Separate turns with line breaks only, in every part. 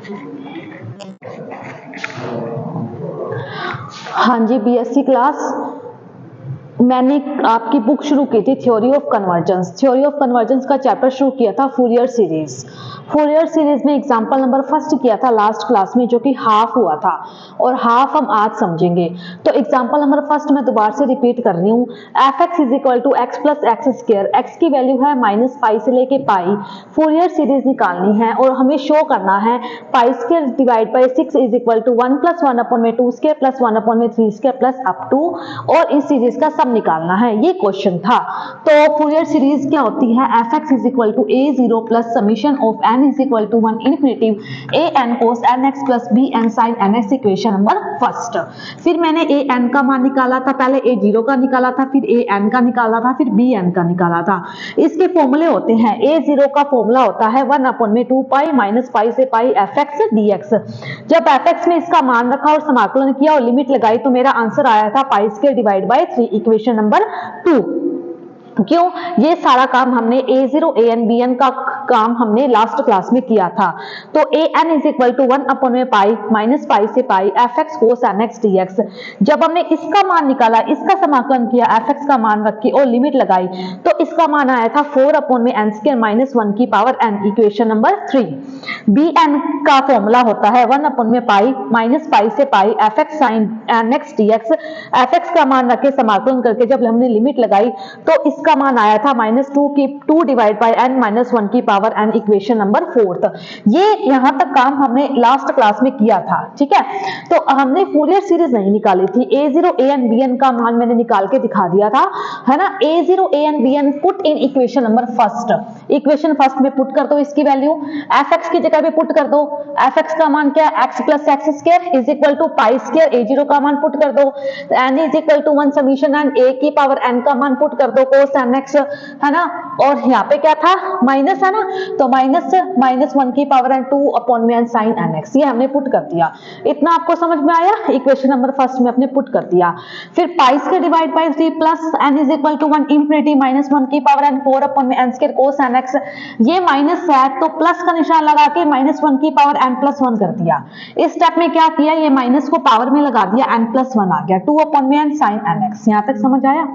हाँ जी, BSc class मैंने आपकी बुक शुरू की थी theory of convergence. Theory of convergence का चैप्टर शुरू किया था फूरियर सीरीज। फूरियर सीरीज में एग्जांपल नंबर फर्स्ट किया था लास्ट क्लास में, जो कि हाफ हुआ था, और हाफ हम आज समझेंगे। तो एग्जांपल नंबर फर्स्ट मैं दोबारा से रिपीट कर रही हूँ। F x is equal to x plus x square, x की वैल्यू है माइनस पाई से लेके पाई। फूरियर सीरीज निकालनी है और हमें शो करना है pi square divide by 6 is equal to 1 plus 1 upon में 2 स्क्वायर प्लस 1 अपॉन में 3 स्क्वायर प्लस अप टू, और इस सीरीज का सब निकालना है। ये क्वेश्चन था। तो फूरियर सीरीज क्या होती है? F x is equal to a zero plus summation of n is equal to 1 infinitive a n cos N x plus b n sine N x, equation number first. फिर मैंने A N का मान निकाला था, पहले ए zero का निकाला था, फिर ए एन का निकाला था, फिर बी एन का निकाला था। इसके फॉर्मूले होते हैं, ए जीरो का फॉर्मूला होता है 1 अपॉन में 2 पाई माइनस पाई से pi F x D X. जब एफ एक्स में इसका मान रखा और समाकलन किया और लिमिट लगाई तो मेरा आंसर आया था pi square divide by 3, equation number 2। क्यों? ये सारा काम हमने A zero A N B N का काम हमने लास्ट क्लास में किया था। तो A N is equal to 1 upon में पाई माइनस पाई से pi F X cos N X D X. जब हमने इसका मान निकाला, इसका समाकलन किया, एफ एक्स का मान रख के और लिमिट लगाई, तो इसका मान आया था 4 अपॉन में एन स्क्वायर माइनस 1 की power N, equation number 3। B N का फॉर्मूला होता है 1 अपॉन में पाई माइनस पाई से pi F X sine N X D X. F X का मान रख के समाकलन करके जब हमने लिमिट लगाई तो इसका मान आया था minus 2 divide by n minus 1 की पावर एन, इक्वेशन नंबर 4। ये यहां तक काम हमने लास्ट क्लास में किया था। ठीक है, तो हमने फूरियर सीरीज नहीं निकाली थी। ए zero A N B N का मान मैंने निकाल के दिखा दिया था, है ना। A zero A N B N put in equation number first. Equation first में पुट कर दो इसकी वैल्यू, एफ एक्स की जगह पे पुट कर दो। एफ एक्स का मान क्या है? X plus x square is equal to pi square, A zero का मान पुट कर दो, N is equal to 1 summation N, A की पावर एन का मान पुट कर दो कोस एन एक्स, है ना। और यहाँ पे क्या था? माइनस है ना, तो माइनस 1 की पावर एन 2 अपॉन में एन साइन एन एक्स, ये हमने पुट कर दिया। इतना आपको समझ में आया? इक्वेशन नंबर फर्स्ट में अपने पुट कर दिया। फिर pi square divide by 3 plus n is equal to 1 infinity minus 1 की पावर एन 4 अपॉन में n square cos N x. ये माइनस है तो प्लस का निशान लगा के माइनस 1 की पावर एन प्लस 1 कर दिया। इस स्टेप में क्या किया? ये माइनस को पावर में लगा दिया, एन प्लस 1 आ गया, 2 अपॉन में एन साइन एन एक्स। यहां तक समझ आया?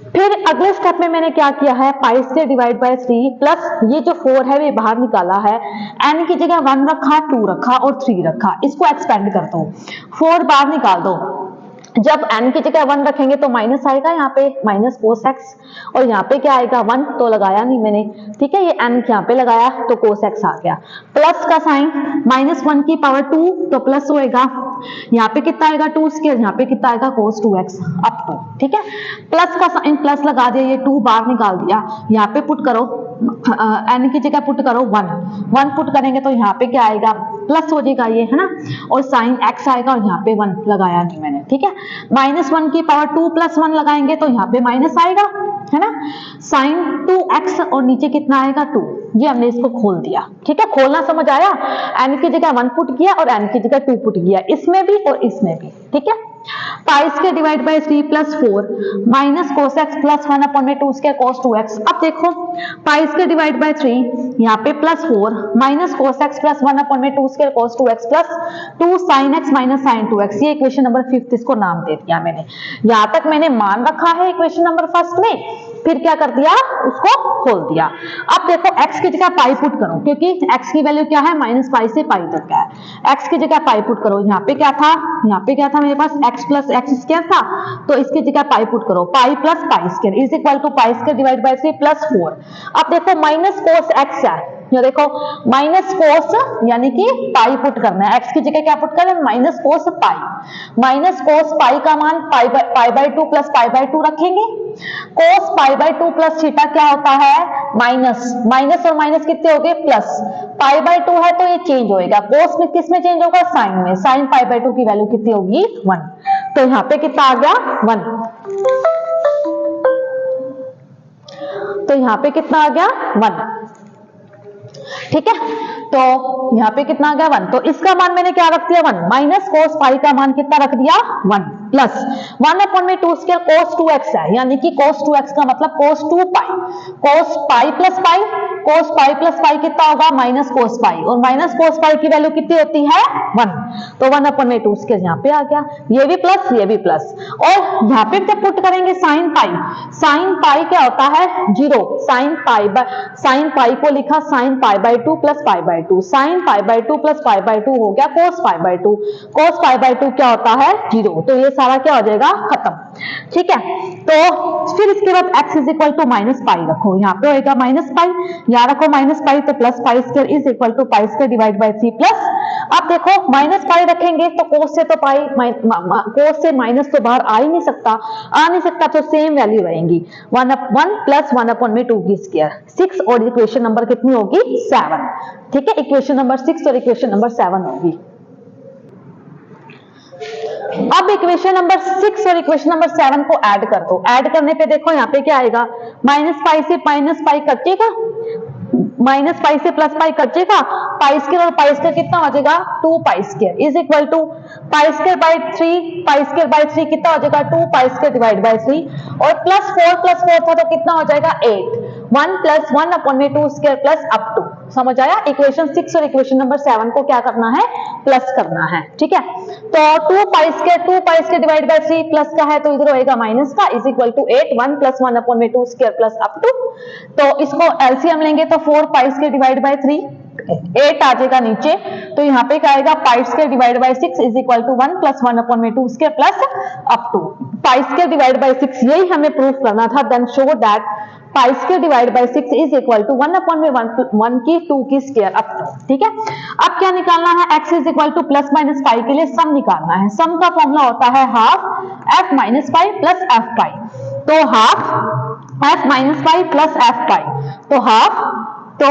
फिर अगले स्टेप में मैंने क्या किया है? Pi square divide by 3 plus ये जो 4 है वे बाहर निकाला है, n की जगह 1 रखा, 2 रखा और 3 रखा। इसको एक्सपेंड कर दो, 4 बाहर निकाल दो। जब n की जगह 1 रखेंगे तो माइनस आएगा, यहाँ पे माइनस कोस एक्स, और यहाँ पे क्या आएगा? 1 तो लगाया नहीं मैंने, ठीक है। ये n यहाँ पे लगाया तो कोस एक्स आ गया। प्लस का साइन, माइनस 1 की पावर 2 तो प्लस होएगा, यहाँ पे कितना आएगा? 2 स्क्वायर, यहाँ पे कितना आएगा? कोस 2x अप टू, ठीक है। प्लस का साइन प्लस लगा दिया, ये 2 बाहर निकाल दिया, यहाँ पे पुट करो, n की जगह पुट करो 1 पुट करेंगे तो यहाँ पे क्या आएगा? प्लस हो जाएगा ये, है ना। और साइन x आएगा और यहाँ पे 1 लगाया नहीं मैंने, ठीक है। माइनस 1 की पावर 2 प्लस 1 लगाएंगे तो यहाँ पे माइनस आएगा, है ना। साइन 2x और नीचे कितना आएगा? 2। ये हमने इसको खोल दिया, ठीक है। खोलना समझ आया? n की जगह 1 पुट किया और n की जगह 2 पुट किया, इसमें भी और इसमें भी, ठीक है। Pi square divide by 3 plus 4 minus cos x plus 1 upon में 2 स्क्वायर कोस 2x। अब देखो पाई स्क्वायर डिवाइड बाय 3, यहाँ पे plus 4 minus cos x plus 1 upon में 2 square cos 2x plus 2 sine x minus sine 2x। ये equation number 5 इसको नाम दे दिया मैंने। यहाँ तक मैंने मान रखा है इक्वेशन नंबर फर्स्ट में, फिर क्या कर दिया? उसको खोल दिया। अब देखो x की जगह पाई पुट करो, क्योंकि x की वैल्यू क्या है? माइनस पाई से पाई तक है। x की जगह पाई पुट करो, यहाँ पे क्या था? यहाँ पे क्या था मेरे पास? x प्लस एक्स स्क्वायर था, तो इसकी जगह पाई पुट करो, pi plus pi square is equal to pi square divide by 3 plus 4। अब देखो माइनस कोस x है, ये देखो माइनस कोस, यानी कि पाई पुट करना है। x की जगह क्या पुट करना है? माइनस कोस पाई। माइनस कोस पाई का मान pi by 2 plus pi by 2 रखेंगे। कोस पाई बाय 2 प्लस थीटा क्या होता है? माइनस, माइनस और माइनस कितने हो गए? प्लस। पाई बाय 2 है तो ये चेंज होएगा, कोस में किस में चेंज होगा? साइन में। साइन पाई बाय 2 की वैल्यू कितनी होगी? 1। तो यहाँ पे कितना आ गया? 1। तो यहाँ पे कितना आ गया? 1, ठीक है। तो यहाँ पे कितना आ गया? 1। तो इसका मान मैंने क्या रख दिया? 1 माइनस कोस पाई का मान कितना रख दिया? 1 प्लस 1 अपॉन में 2 स्क्वायर कोस 2x है, यानी कि कोस 2x का मतलब कोस 2 पाई, कोस पाई प्लस पाई, कोस पाई प्लस पाई कितना होगा माइनस कोस पाई, और माइनस कोस पाई की वैल्यू कितनी होती है 1, तो 1/2 स्क्वायर यहाँ पे आ गया, ये भी प्लस ये भी प्लस। और यहाँ पे जब पुट करेंगे साइन पाई क्या होता है 0, साइन पाई को लिखा sine pi by 2 plus pi by 2, sine pi by 2 plus pi by 2 हो गया कोस pi by 2, cos pi by 2 क्या होता है 0, तो ये सारा क्या हो जाएगा खत्म। ठीक है, तो फिर इसके बाद x is equal to minus pi रखो, यहाँ पे होएगा माइनस पाई, यहाँ रखो माइनस पाई, तो plus pi square is equal to pi square divide by 3 plus. अब देखो माइनस पाई रखेंगे तो कोस से तो पाई कोस से माइनस तो बाहर आ नहीं सकता, तो सेम वैल्यू रहेंगी 1 प्लस 1/2 की स्क्वायर 6, और इक्वेशन नंबर कितनी होगी 7। ठीक है, इक्वेशन नंबर 6 और इक्वेशन नंबर 7 होगी। अब इक्वेशन नंबर 6 और इक्वेशन नंबर 7 को ऐड कर दो, ऐड करने पे देखो यहाँ पे क्या आएगा, माइनस पाई से माइनस पाई कटेगा, माइनस पाई से प्लस पाई कटेगा, पाई स्क्वायर और पाई स्क्वायर कितना हो जाएगा 2 pi square is equal to pi square by 3, pi square by 3 कितना हो जाएगा 2 पाई स्क्वायर डिवाइड बाई 3, और प्लस 4 था तो कितना हो जाएगा 8, 1 plus 1/2 square plus up to. समझ आया, इक्वेशन 6 और इक्वेशन नंबर 7 को क्या करना है प्लस करना है। ठीक है, तो 2 pi square divide by 3 plus का है तो इधर होएगा माइनस का is equal to 8, 1 plus 1/2 square plus up to, तो इसको एलसीएम लेंगे तो 4 पाई स्क्वायर डिवाइड बाई 3 8 आ जाएगा नीचे, तो यहाँ पे क्या आएगा pi square divide by 6 is equal to 1 plus 1/2 square plus up to, pi square divide by 6 यही हमें प्रूफ करना था, then show that pi square divide by 6 is equal to 1/1 की 2 की स्क्वायर अप टू। ठीक है, अब क्या निकालना है, x is equal to plus minus पाई के लिए सम निकालना है, सम का फॉर्मूला होता है half f minus pi plus f pi, तो half f minus pi plus f pi, तो हाफ, तो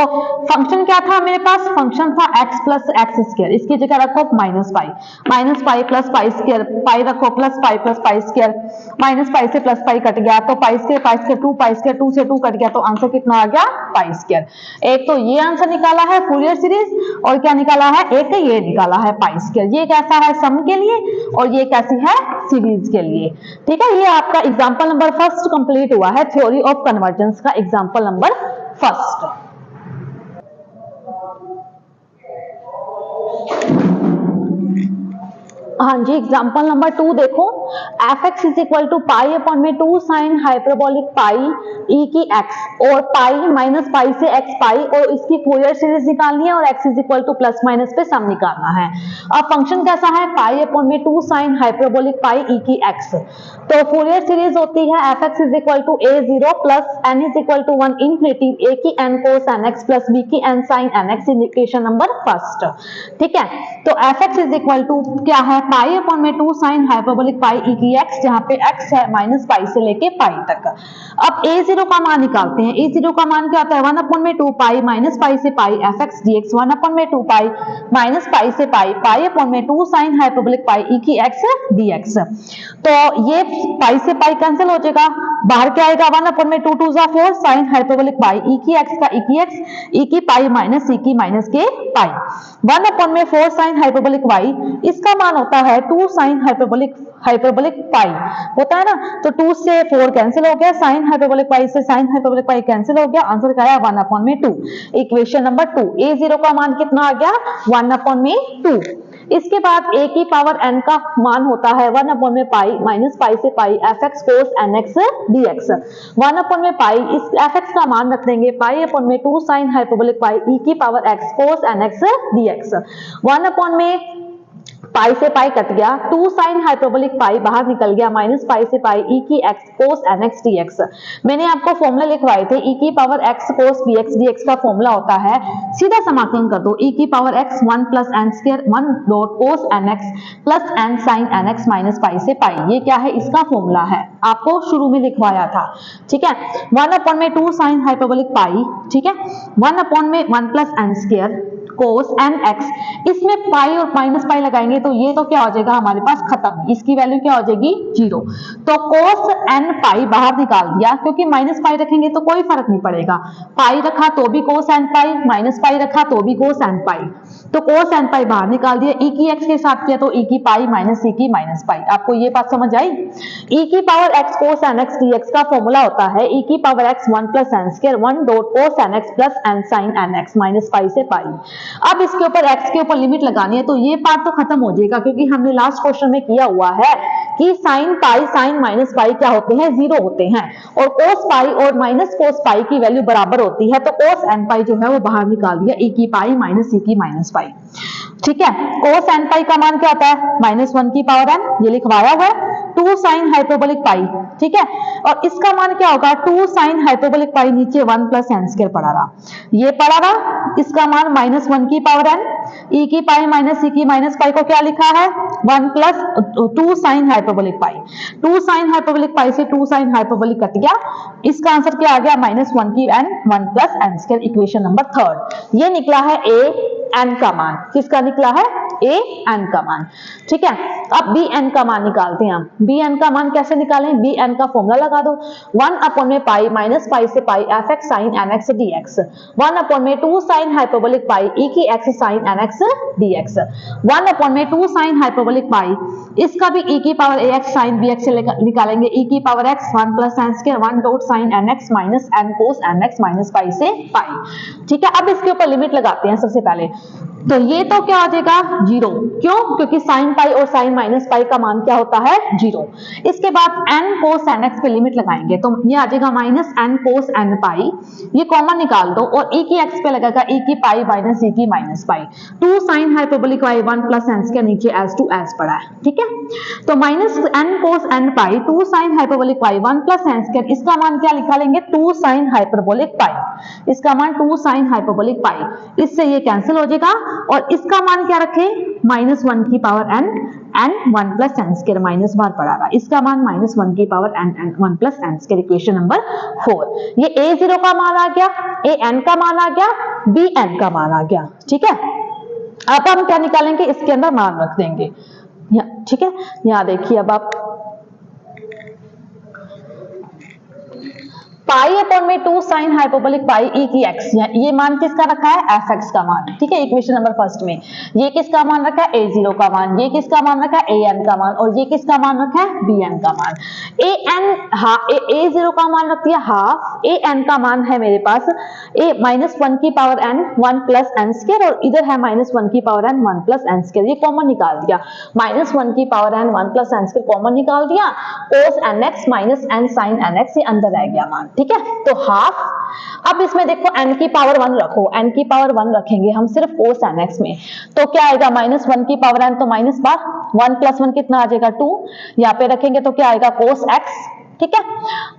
फंक्शन क्या था मेरे पास, फंक्शन था x प्लस एक्स स्क्वायर, इसकी जगह रखो minus pi plus pi square, pi रखो plus pi square, minus pi से प्लस पाई कट गया तो पाई स्क्वायर 2 पाई स्क्वायर 2 से 2 कट गया, तो आंसर कितना आ गया पाई स्क्वायर। एक तो ये आंसर निकाला है फूरियर सीरीज, और क्या निकाला है एक ये निकाला है पाई स्क्वायर, ये कैसा है सम के लिए और ये कैसी है सीरीज के लिए। ठीक है, ये आपका एग्जाम्पल नंबर 1 कंप्लीट हुआ है, थ्योरी ऑफ कन्वर्जेंस का एग्जाम्पल नंबर 1। हाँ जी, एग्जाम्पल नंबर 2 देखो, fx is equal to pi upon में 2 साइन हाइपरबोलिक पाई e की x, और पाई माइनस पाई से x पाई, और इसकी फूरियर सीरीज निकालनी है, और x is equal to plus minus पे सम निकालना है। अब फंक्शन कैसा है पाई अपॉन में 2 साइन हाइपरबोलिक पाई e की x, तो फूरियर सीरीज होती है fx is equal to a0 plus n is equal to 1 infinity a की n cos nx plus b की n sin nx, equation number 1। ठीक है, तो fx इज इक्वल टू क्या है पाई अपॉन में 2 साइन हाइपरबोलिक पाई e की x, जहां पे x है माइनस पाई से लेके पाई तक। अब a0 का मान निकालते हैं, a0 का मान क्या होता है 1 अपॉन में 2 पाई माइनस पाई से पाई fx dx, 1 अपॉन में 2 पाई माइनस पाई से पाई अपॉन में 2 साइन हाइपरबोलिक पाई e की x dx, तो ये पाई से पाई कैंसिल हो जाएगा, बाहर क्या आएगा 1 अपॉन में 2 2 जा 4 साइन हाइपरबोलिक पाई e की x का e की x, e की पाई माइनस e की माइनस के पाई, 1 अपॉन में 4 साइन हाइपरबोलिक y, इसका मान होता है 2 साइन हाइपरबोलिक पाई होता है ना, तो 2 से 4 कैंसिल हो गया, साइन हाइपरबोलिक पाई से साइन हाइपरबोलिक पाई कैंसिल हो गया, आंसर क्या आया 1 अपॉन में 2। इक्वेशन नंबर 2, a0 का मान कितना आ गया 1 अपॉन में 2। इसके बाद a की पावर n का मान होता है 1 अपॉन में पाई माइनस पाई से पाई fx cos nx dx, 1 upon में पाई, इस fx का मान रख देंगे पाई अपॉन में 2 साइन हाइपरबोलिक पाई e की power x cos nx dx, 1 upon में पाई से पाई कट गया, 2 साइन हाइपरबोलिक पाई बाहर निकल गया, माइनस पाई से पाई e की x cos nx dx। मैंने आपको फॉर्मूला लिखवाए थे, e की power x cos bx dx का फॉर्मूला होता है, सीधा समाकलन कर दो, e की power x 1 plus n square 1 डॉट cos nx plus n sin nx minus pi से पाई, ये क्या है इसका फॉर्मूला है, आपको शुरू में लिखवाया था। ठीक है, 1 अपॉन में 2 साइन हाइपरबोलिक पाई, ठीक है, 1 अपॉन में 1 plus n square cos nx, इसमें पाई और माइनस पाई लगाएंगे तो ये तो क्या हो जाएगा हमारे पास खत्म, इसकी वैल्यू क्या हो जाएगी 0। तो cos n पाई बाहर निकाल दिया, क्योंकि माइनस पाई रखेंगे तो कोई फर्क नहीं पड़ेगा, पाई रखा तो भी cos n पाई, माइनस पाई रखा तो भी cos n पाई, तो cos n पाई बाहर निकाल दिया, e की x के साथ किया तो e की पाई माइनस e की माइनस पाई। आपको ये बात समझ आई? e की power x cos nx dx का फॉर्मूला होता है e की power x 1 plus N square 1 डॉट cos nx plus n sin nx minus pi से पाई। अब इसके ऊपर x के ऊपर लिमिट लगानी है, तो ये पार्ट तो खत्म हो जाएगा, क्योंकि हमने लास्ट क्वेश्चन में किया हुआ है कि sin पाई sin माइनस पाई क्या होते हैं, 0 होते हैं, और cos पाई और माइनस cos पाई की वैल्यू बराबर होती है, तो cos n पाई जो है वो बाहर निकाल दिया, e की पाई माइनस e की माइनस पाई। ठीक है, cos n पाई का मान क्या होता है, -1 की पावर n, ये लिखवाया हुआ है, 2 sin हाइपरबोलिक पाई। ठीक है, और इसका मान क्या होगा, 2 sin हाइपरबोलिक पाई, नीचे 1 प्लस एन स्क्वायर पड़ा रहा, ये पड़ा रहा, इसका मान -1 की पावर n, e की पाई माइनस e की माइनस पाई को क्या लिखा है 1 प्लस 2 sin हाइपरबोलिक पाई, 2 sin हाइपरबोलिक पाई से 2 sin हाइपरबोलिक कट गया, इसका आंसर क्या आ गया -1 की n 1 plus N square, equation number 3। ये निकला है a n का मान, किसका निकला है a n का मान। ठीक है, अब b n का मान निकालते हैं हम। b n का मान कैसे निकालें, b n का फॉर्मूला लगा दो, 1 अपॉन में पाई माइनस पाई से pi F X sine N X D X, 1 upon में 2 साइन हाइपरबोलिक पाई e की x sine N X D X, 1 upon में 2 साइन हाइपरबोलिक पाई, इसका भी e की power a x sine b x से निकालेंगे, e की power x 1 plus N square 1 dot sine N X minus N cos N X minus pi से pi. ठीक है, अब इसके ऊपर लिमिट लगाते हैं सबसे पहले, तो ये तो क्या हो जाएगा 0, क्यों, क्योंकि साइन पाई और साइन माइनस पाई का मान क्या होता है 0। इसके बाद n cos nx पे लिमिट लगाएंगे, तो ये आ जाएगा माइनस n cos n पाई, ये कॉमन निकाल दो, और e की x पे लगेगा e की पाई माइनस e की माइनस पाई, 2 साइन हाइपरबोलिक पाई 1 प्लस एन स्क्वायर, नीचे एज टू एज पड़ा है। ठीक है, तो माइनस n cos n पाई 2 साइन हाइपरबोलिक पाई 1 प्लस एन स्क्वायर, इसका मान क्या लिखा लेंगे 2 साइन हाइपरबोलिक पाई, इसका मान 2 साइन हाइपरबोलिक पाई, इससे ये कैंसिल हो जाएगा, और इसका मान क्या रखें -1 की power n 1 plus N square, minus बाहर पड़ा रहा, इसका मान -1 की power n 1 plus N square, equation number 4। ये a0 का मान आ गया, an का मान आ गया, bn का मान आ गया। ठीक है, अब हम क्या निकालेंगे, इसके अंदर मान रख देंगे। ठीक है, यहाँ देखिए, अब आप पाई अपॉन में 2 साइन हाइपरबोलिक पाई e की x, ये मान किसका रखा है एफ एक्स का मान। ठीक है, इक्वेशन नंबर फर्स्ट में ये किसका मान रखा है a0 का मान, ये किसका मान रखा है an का मान, और ये किसका मान रखा है bn का मान। a0 का मान रख दिया हाफ, an का मान है मेरे पास -1 की power n 1 plus N square, और इधर है -1 की power n 1 plus N square, ये कॉमन निकाल दिया, -1 की power n 1 plus N square common निकाल दिया, cos nx minus n sin nx, ये अंदर रह गया मान। ठीक है, तो हाफ, अब इसमें देखो n की पावर 1 रखो, n की पावर 1 रखेंगे हम सिर्फ cos nx में, तो क्या आएगा -1 की पावर n, तो माइनस बार 1 प्लस 1 कितना आ जाएगा 2, यहाँ पे रखेंगे तो क्या आएगा cos x। ठीक है,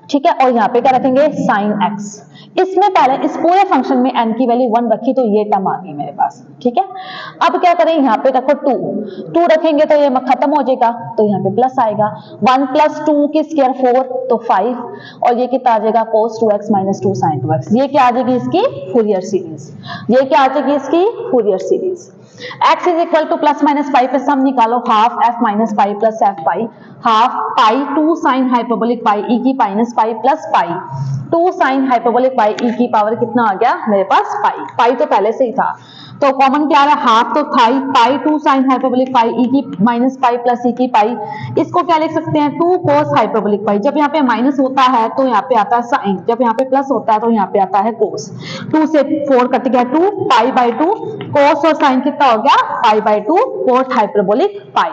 ठीक है, और यहाँ पे क्या रखेंगे sin x। इसमें पहले इस पूरे फंक्शन में n की वैल्यू 1 रखी, तो ये टर्म आ गई मेरे पास। ठीक है, अब क्या करें, यहाँ पे रखो 2 रखेंगे तो ये खत्म हो जाएगा, तो यहाँ पे प्लस आएगा, 1 प्लस 2 की स्क्वायर 4 तो 5, और ये कितना आ जाएगा cos 2x minus 2 sin 2x, ये क्या आ जाएगी इसकी फूरियर सीरीज, ये क्या आ जाएगी इसकी Fourier series. x is equal to plus minus pi पे सम निकालो, half f minus pi plus f pi, half pi 2 sine hyperbolic pi e की minus pi plus pi, 2 sine hyperbolic pi e की power कितना आ गया मेरे पास पाई तो पहले से ही था, तो कॉमन क्या आ रहा है हाफ, तो पाई 2 साइन हाइपरबोलिक पाई e की माइनस पाई प्लस e की पाई, इसको क्या लिख सकते हैं 2 cos हाइपरबोलिक पाई, जब यहाँ पे माइनस होता है तो यहाँ पे आता है साइन, जब यहाँ पे प्लस होता है तो यहाँ पे आता है cos, 2 से 4 कट गया 2 पाई बाई 2, cos और साइन कितना हो गया पाई बाई 2 cot हाइपरबोलिक पाई।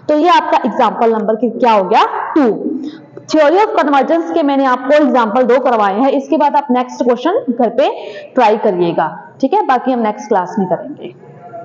तो ये आपका एग्जाम्पल नंबर क्या हो गया 2। थ्योरी ऑफ कन्वर्जेंस के मैंने आपको एग्जांपल 2 करवाए हैं, इसके बाद आप नेक्स्ट क्वेश्चन घर पे ट्राई करिएगा। ठीक है, बाकी हम नेक्स्ट क्लास में करेंगे।